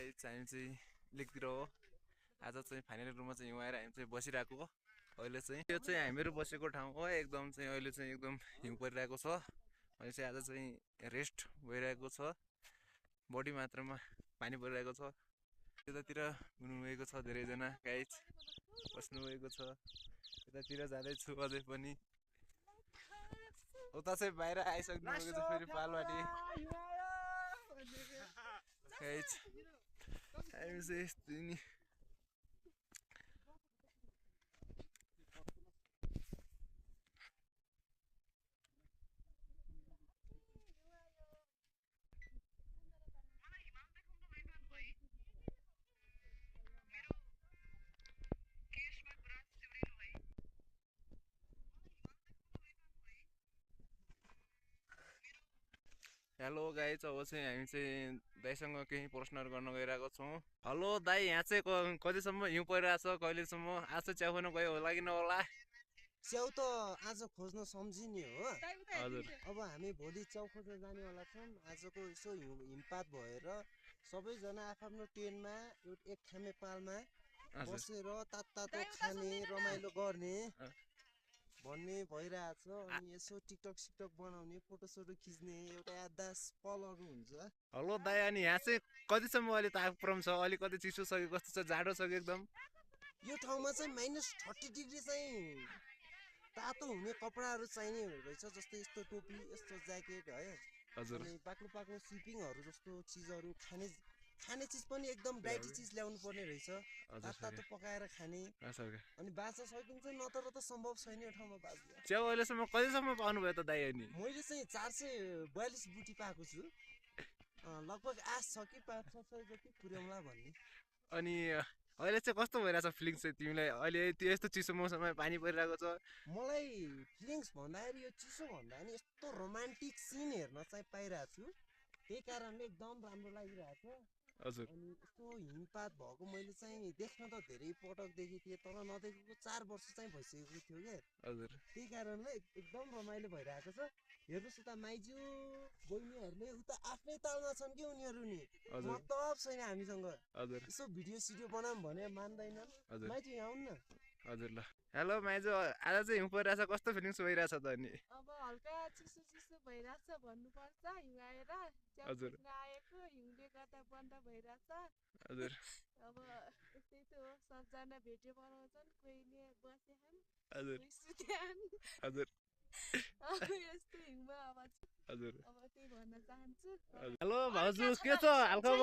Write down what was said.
Guys हामी चाहिँ लेकतिर हो। आज चाहिँ फाइनल रुममा चाहिँ हिउँ आएर हामी चाहिँ बसिरहेको हो। अहिले चाहिँ यो चाहिँ हामीहरू बसेको ठाउँ हो। एकदम चाहिँ अहिले चाहिँ एकदम हिउँ परिरहेको छ। अहिले चाहिँ आज चाहिँ रेस्ट भइरहेको छ। बढी मात्रामा पानी परिरहेको छ। यतातिर हुनुभएको छ धेरैजना गाइस बस्नुभएको छ। यतातिर जाँदैछु अझै पनि। उता चाहिँ बाहिर आइसक्नु भएको छ फेरि पालबाटी गाइस। हामी चाहिँ यस्तै नि। हेलो गाइस, अब चाहिँ हामी चाहिँ दाइसँग केही प्रश्नहरू गर्न गइरहेको छौँ। हेलो दाइ, यहाँ चाहिँ कतिसम्म हिउँ परिरहेछ, कहिलेसम्म? आज चाहिँ च्याउ खानु गयो होला कि नहोला? च्याउ त आज खोज्न सम्झिने हो। हजुर। अब हामी भोलि च्याउ खोज्न जाने होला छौँ। आजको यसो हिमपात भएर सबैजना आफ्नो टेन्टमा एक खामे पालमा बसेर तातो खाने रमाइलो गर्ने भन्ने भइरहेछ। अनि यसो टिकटक सिकटक बनाउने, फोटोसोटो खिच्ने एउटा याददास पलहरू हुन्छ। हेलो दाइ, अनि यहाँ चाहिँ कतिसम्म अहिले तापक्रम छ? अलिक कति चिसो छ कि कस्तो छ? जाडो छ कि एकदम? यो ठाउँमा चाहिँ -30 डिग्री चाहिँ तातो हुने कपडाहरू चाहिने रहेछ, जस्तै यस्तो टोपी, यस्तो ज्याकेट है। हजुर। अनि पाक्लो सिपिङहरू जस्तो चिजहरू, खाने चिज पनि एकदम डाइटी चिज ल्याउनु पर्ने रहेछ। तातो पकाएर खाने। अनि बाँच्न सकिन्छ, नत्र त सम्भव छैन यो ठाउँमा बाँच्न। च्याउ अहिलेसम्म कतिसम्म पाउनुभयो त दाइ? अनि मैले चाहिँ 442 बुटी पाएको छु। लगभग आश छ कि 500 जति पुर्याउँला भन्ने। अनि अहिले चाहिँ कस्तो भइरहेछ फिलिङ्स चाहिँ तिमीलाई? अहिले यस्तो चिसो मौसममा पानी परिरहेको छ। मलाई फिलिङ्स भन्दाखेरि यो चिसो भन्दा पनि यस्तो रोमान्टिक सिन हेर्न चाहिँ पाइरहेको छु। त्यही कारणले एकदम राम्रो लागिरहेछ। हजुर। अनि यस्तो हिमपात भएको मैले चाहिँ देख्न त धेरै पटक देखेको थिएँ, तर नदेखेको 4 वर्ष चाहिँ भइसकेको थियो क्या। हजुर। त्यही कारणले एकदम रमाइलो भइरहेको छ। हेर्नुहोस् उता माइजू बहिनीहरूले उता आफ्नै तालमा छन् कि उनीहरू नि। मतलब छैन हामीसँग। हजुर। यसो भिडियो सिडियो बनाऊँ भने मान्दैनन्। माइजू यहाँ आउनु न। हजुर ल। हेलो माइजू, आज चाहिँ हिउँ परिरहेछ, कस्तो फिलिङ्स भइरहेछ त? अनि अब हल्का चिसो भइरहेछ भन्नुपर्छ। हिउँ आएर हजुर आएको हिउँले गर्दा बन्द भइरहेछ। हजुर। अब यस्तै त हो, सबजना भिडियो बनाउँछन्, कोहीले बसेछन्, हजुर। कोही सुत्यान्। हजुर। यस्तो हिउँमा अब हजुर। त्यही भन्न चाहन्छु। हेलो भाउजू, के छ हालखबर?